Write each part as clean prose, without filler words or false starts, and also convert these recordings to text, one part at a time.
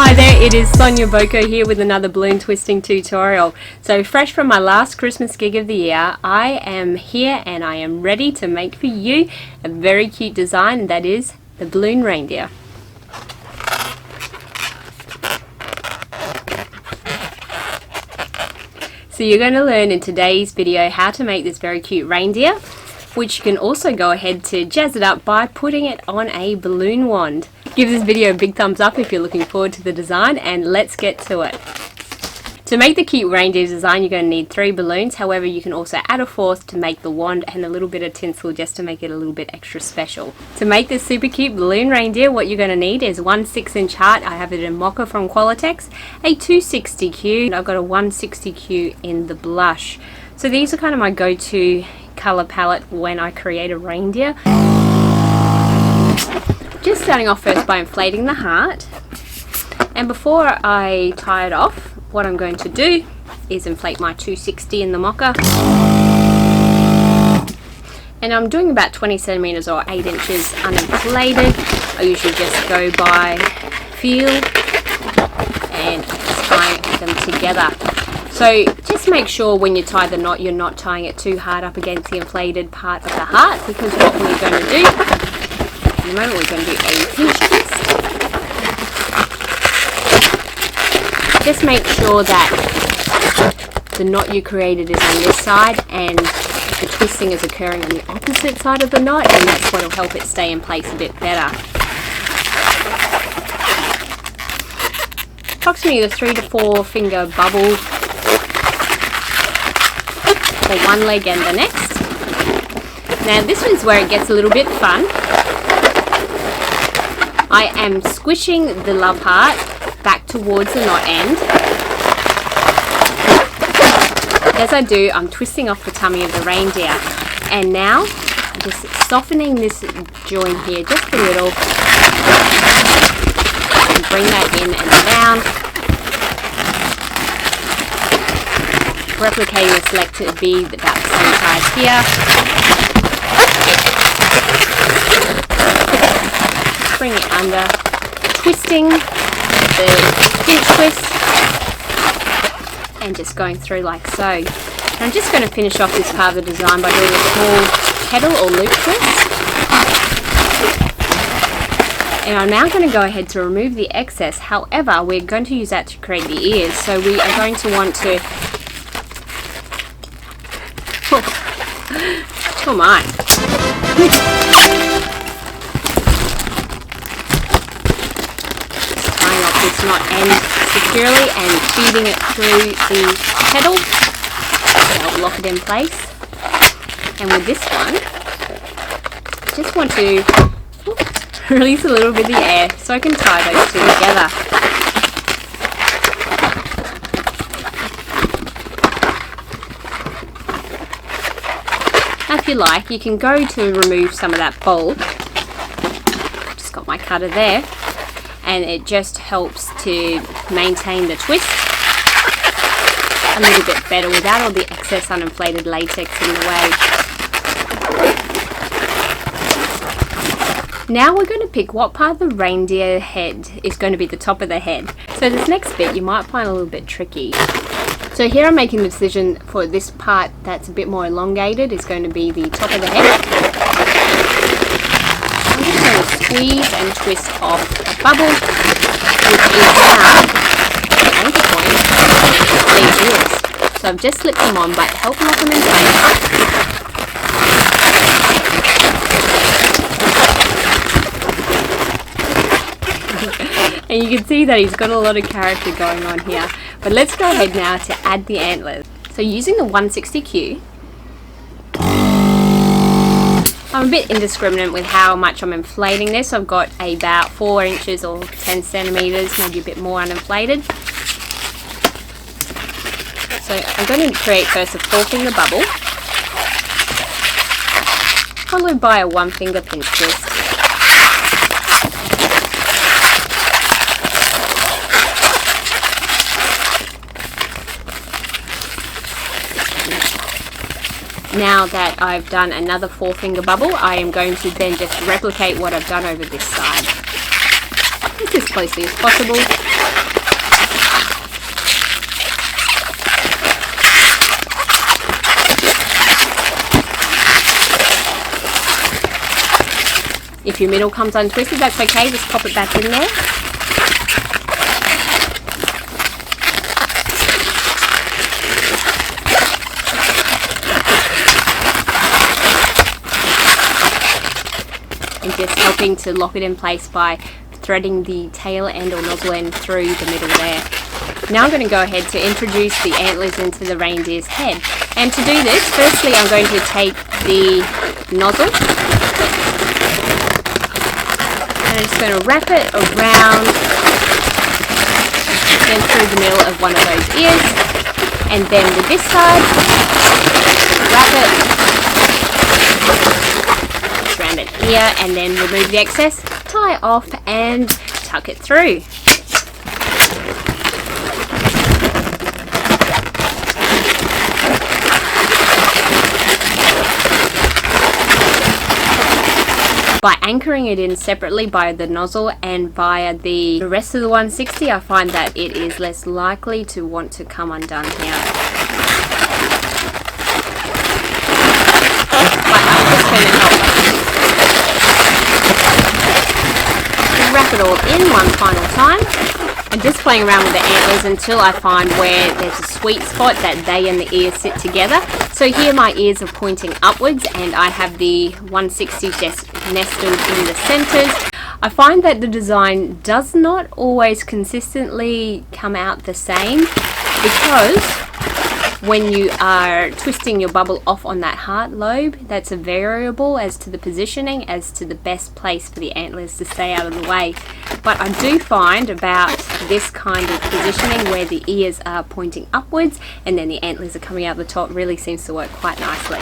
Hi there, it is Sonia here with another balloon twisting tutorial. So fresh from my last Christmas gig of the year, I am here and I am ready to make for you a very cute design, and that is the balloon reindeer. So you're going to learn in today's video how to make this very cute reindeer, which you can also go ahead to jazz it up by putting it on a balloon wand. Give this video a big thumbs up if you're looking forward to the design, and let's get to it. To make the cute reindeer design, you're going to need 3 balloons. However, you can also add a 4th to make the wand and a little bit of tinsel just to make it a little bit extra special. To make this super cute balloon reindeer, what you're going to need is one 6-inch heart. I have it in Mocha from Qualitex, a 260Q, and I've got a 160Q in the blush. So these are kind of my go-to color palette when I create a reindeer. Just starting off first by inflating the heart, and before I tie it off, what I'm going to do is inflate my 260 in the Mocha, and I'm doing about 20 centimeters or 8 inches uninflated. I usually just go by feel and tie them together. So just make sure when you tie the knot you're not tying it too hard up against the inflated part of the heart, because what we're going to do in a moment, we're going to do a pinch twist. Just make sure that the knot you created is on this side and the twisting is occurring on the opposite side of the knot, and that's what will help it stay in place a bit better. Approximately the 3 to 4 finger bubble for one leg and the next. Now this is where it gets a little bit fun. I am squishing the love heart back towards the knot end. As I do, I'm twisting off the tummy of the reindeer, and now I'm just softening this joint here just a little, and bring that in and down, replicating the select to be about the same size here. Bring it under, twisting the pinch twist, and just going through like so. And I'm just going to finish off this part of the design by doing a small pedal or loop twist. And I'm now going to go ahead to remove the excess. However, we're going to use that to create the ears, so we are going to want to oh my. Tying off this knot end securely and feeding it through the pedal to help lock it in place. And with this one, just want to release a little bit of the air so I can tie those two together. If you like, you can go to remove some of that bulb. Just got my cutter there, and it just helps to maintain the twist a little bit better without all the excess uninflated latex in the way. Now we're going to pick what part of the reindeer head is going to be the top of the head. So this next bit you might find a little bit tricky. So here I'm making the decision for this part that's a bit more elongated is going to be the top of the head. I'm just going to squeeze and twist off a bubble, which is now the anchor point for these ears. So I've just slipped them on, but help lock them in place. And you can see that he's got a lot of character going on here. But let's go ahead now to add the antlers. So using the 160Q, I'm a bit indiscriminate with how much I'm inflating this. I've got about 4 inches or 10 centimeters, maybe a bit more uninflated. So I'm going to create first a 4-finger bubble, followed by a 1-finger pinch twist. Now that I've done another 4-finger bubble, I am going to then just replicate what I've done over this side. Just as closely as possible. If your middle comes untwisted, that's okay, just pop it back in there. And just helping to lock it in place by threading the tail end or nozzle end through the middle there. Now I'm going to go ahead to introduce the antlers into the reindeer's head. And to do this, firstly I'm going to take the nozzle and I'm just going to wrap it around, then through the middle of one of those ears, and then with this side, wrap it around an ear, and then remove the excess, tie it off and tuck it through. By anchoring it in separately by the nozzle and via the rest of the 160, I find that it is less likely to want to come undone here. But I'm just going to help wrap it all in one final time. And just playing around with the antlers until I find where there's a sweet spot that they and the ears sit together. So here my ears are pointing upwards and I have the 160 just nestled in the centers. I find that the design does not always consistently come out the same, because when you are twisting your bubble off on that heart lobe, that's a variable as to the positioning, as to the best place for the antlers to stay out of the way. But I do find about this kind of positioning where the ears are pointing upwards and then the antlers are coming out the top really seems to work quite nicely.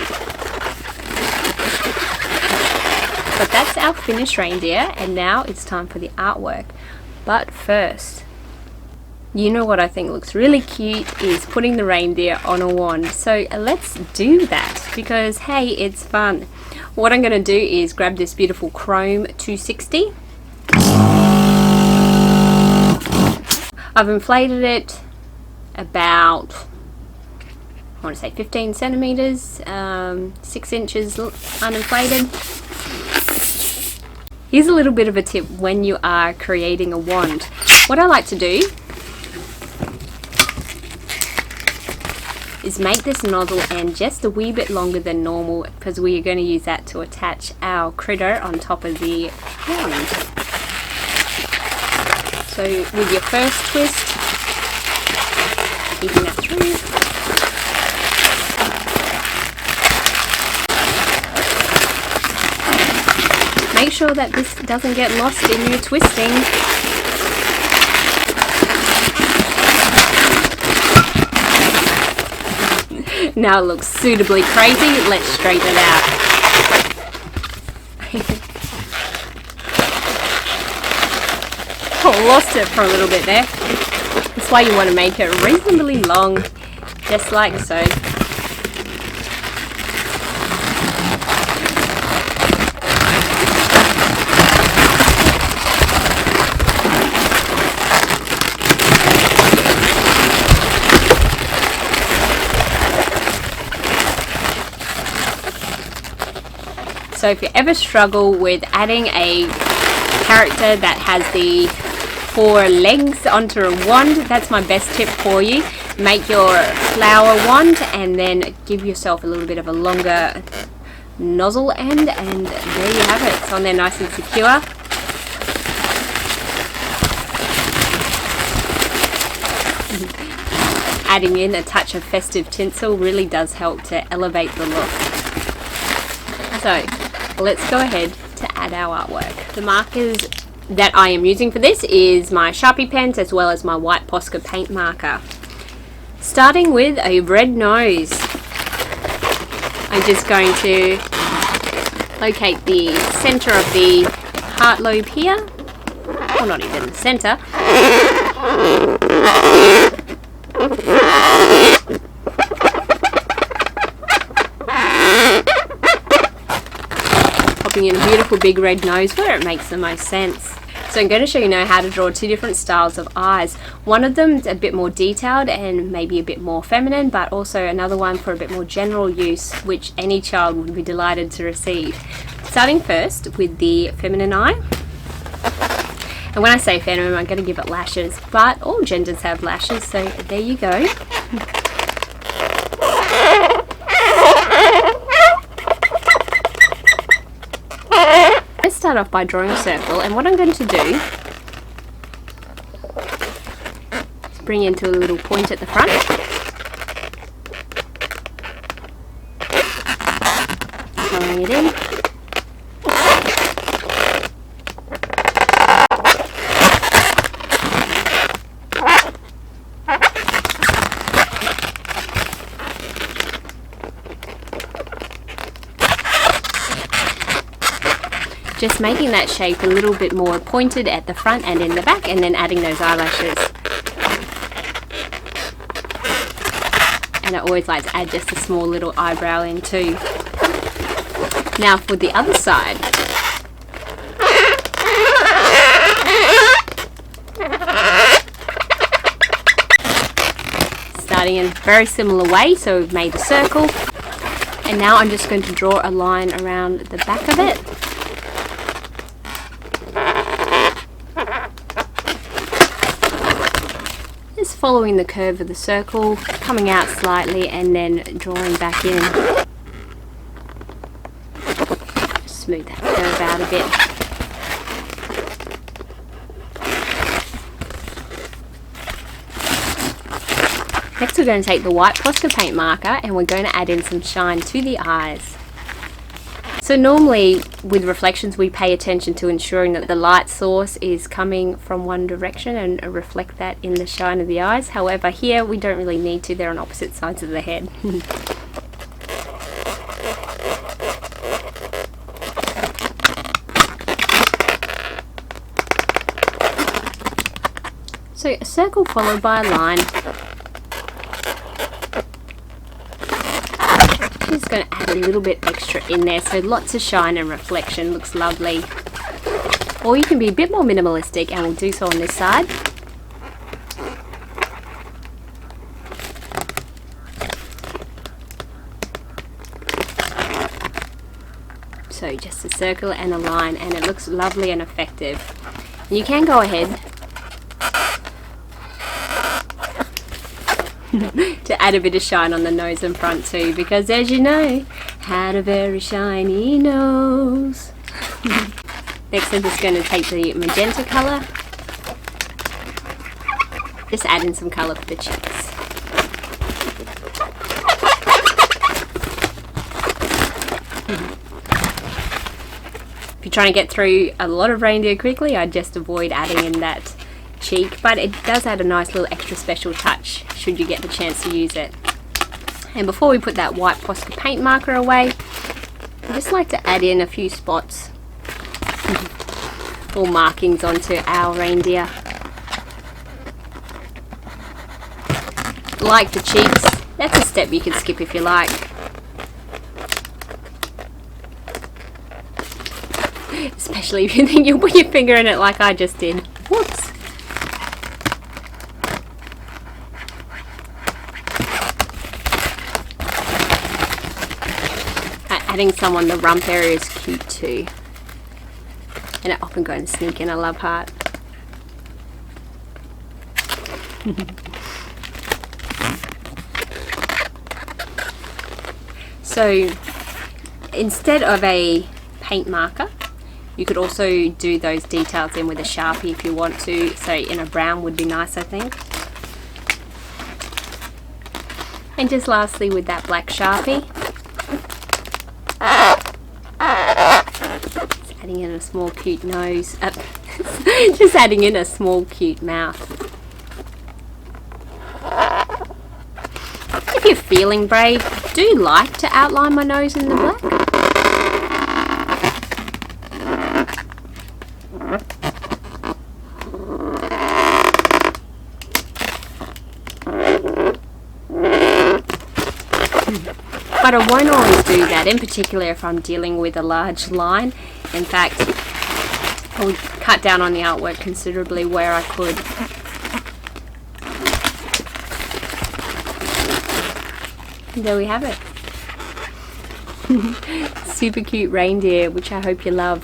But that's our finished reindeer, and now it's time for the artwork. But first, you know what I think looks really cute is putting the reindeer on a wand. So let's do that because hey, it's fun. What I'm going to do is grab this beautiful chrome 260. I've inflated it about, I want to say 15 centimeters, 6 inches uninflated. Here's a little bit of a tip when you are creating a wand. What I like to do is make this nozzle end just a wee bit longer than normal because we are going to use that to attach our critter on top of the wand. So with your first twist, keeping that through. Make sure that this doesn't get lost in your twisting. Now it looks suitably crazy. Let's straighten it out. Oh, lost it for a little bit there. That's why you want to make it reasonably long, just like so. So if you ever struggle with adding a character that has the 4 legs onto a wand, that's my best tip for you. Make your flower wand and then give yourself a little bit of a longer nozzle end, and there you have it. It's on there nice and secure. Adding in a touch of festive tinsel really does help to elevate the look. So let's go ahead to add our artwork. The markers that I am using for this is my Sharpie pens as well as my white Posca paint marker. Starting with a red nose, I'm just going to locate the center of the heart lobe here, or not even the center. In a beautiful big red nose where it makes the most sense. So I'm going to show you now how to draw 2 different styles of eyes. One of them is a bit more detailed and maybe a bit more feminine, but also another one for a bit more general use, which any child would be delighted to receive. Starting first with the feminine eye. And when I say feminine, I'm going to give it lashes, but all genders have lashes, so there you go. Let's start off by drawing a circle, and what I'm going to do is bring into a little point at the front. Colouring it in. Just making that shape a little bit more pointed at the front and in the back, and then adding those eyelashes. And I always like to add just a small little eyebrow in too. Now for the other side. Starting in a very similar way, so we've made the circle. And now I'm just going to draw a line around the back of it. Just following the curve of the circle, coming out slightly and then drawing back in. Smooth that curve out a bit. Next we're going to take the white Posca paint marker and we're going to add in some shine to the eyes. So normally with reflections we pay attention to ensuring that the light source is coming from one direction and reflect that in the shine of the eyes. However, here we don't really need to, they're on opposite sides of the head. So a circle followed by a line. Just going to add a little bit extra in there, so lots of shine and reflection, looks lovely. Or you can be a bit more minimalistic, and we'll do so on this side. So just a circle and a line, and it looks lovely and effective. And you can go ahead to add a bit of shine on the nose and front too, because as you know, had a very shiny nose. Next I'm just going to take the magenta colour, just add in some colour for the cheeks. If you're trying to get through a lot of reindeer quickly, I'd just avoid adding in that cheek, but it does add a nice little extra special touch should you get the chance to use it. And before we put that white Posca paint marker away, I just like to add in a few spots or markings onto our reindeer. Like the cheeks, that's a step you can skip if you like. Especially if you think you'll put your finger in it like I just did. Whoops. Adding some on the rump area is cute too. And it often going to sneak in a love heart. So instead of a paint marker, you could also do those details in with a Sharpie if you want to. So in a brown would be nice, I think. And just lastly with that black Sharpie, just adding in a small cute nose, just adding in a small cute mouth. If you're feeling brave, do like to outline my nose in the black. But I won't always do that, in particular if I'm dealing with a large line. In fact, I would cut down on the artwork considerably where I could. And there we have it. Super cute reindeer, which I hope you love.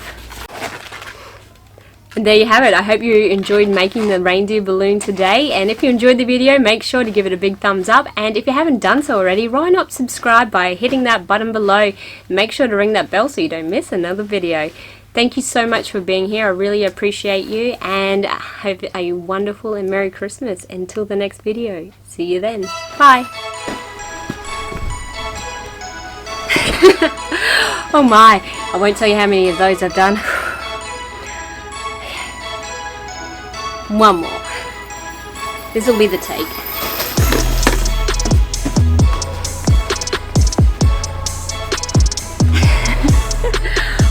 And there you have it. I hope you enjoyed making the reindeer balloon today, and if you enjoyed the video, make sure to give it a big thumbs up, and if you haven't done so already, why not subscribe by hitting that button below. Make sure to ring that bell so you don't miss another video. Thank you so much for being here. I really appreciate you, and I hope a wonderful and Merry Christmas until the next video. See you then. Bye. Oh my, I won't tell you how many of those I've done. One more. This will be the take.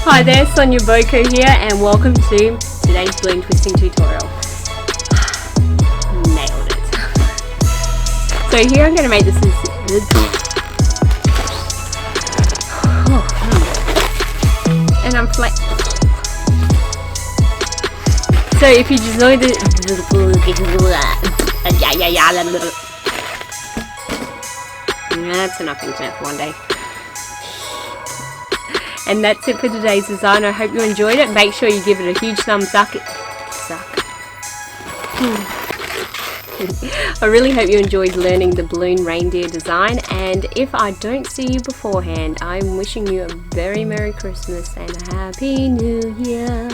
Hi there, Sonia here, and welcome to today's balloon twisting tutorial. Nailed it. So here I'm going to make this and I'm flat. So if you just know that's enough internet for one day. And that's it for today's design. I hope you enjoyed it. Make sure you give it a huge thumbs up. I really hope you enjoyed learning the balloon reindeer design, and if I don't see you beforehand, I'm wishing you a very Merry Christmas and a Happy New Year.